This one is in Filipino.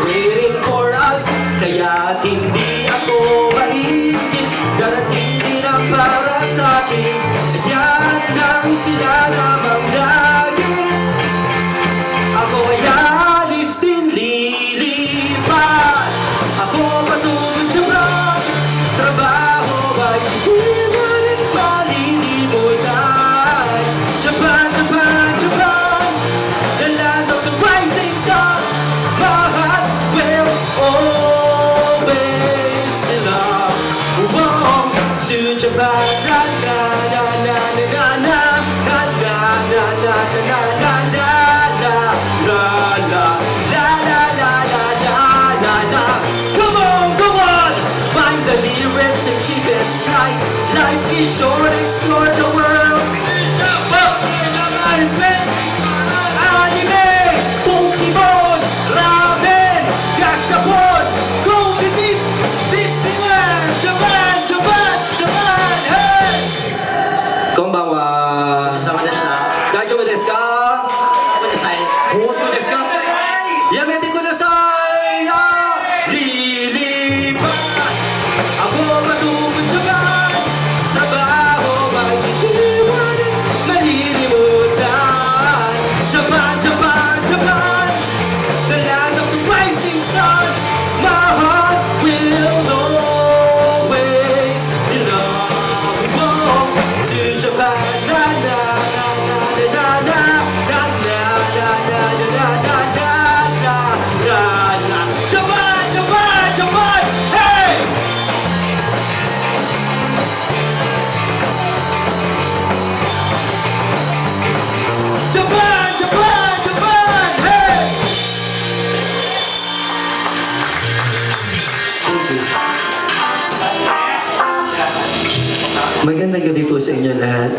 waiting for us. Kaya't hindi ako maingit, darating din ang para sa akin. Yan lang sila namang lagi. Ako ay alis din lilipat. Ako patungod sa vlog, trabaho ay hindi mo rin malilimutan. Japan, Japan, Japan, the land of the rising sun. My heart will always belong to Japan. Na na na na na na na na na na na na na na na na la la la la la la la. Come on, find the nearest and cheapest flight. Life is short, explore the world. Anime, Pokemon, ramen, gashapon, Kobe beef, Disneyland, Japan, Japan, Japan, hey! Konbanwa. 様でした。大丈夫ですか？ごめんなさい。本当ですか？やめてくださいよ。Lilipat ako patungkol sa bahay. Trabaho ay hindi mo rin malilimutan. Japan, Japan, Japan, the land of the rising sun. My heart will always belong to Japan. Na na na na na na na na na na na na na na na na. Japan, Japan, Japan, hey! Japan, Japan, Japan, hey! Thank you. Magandang gabi po sa inyo lahat.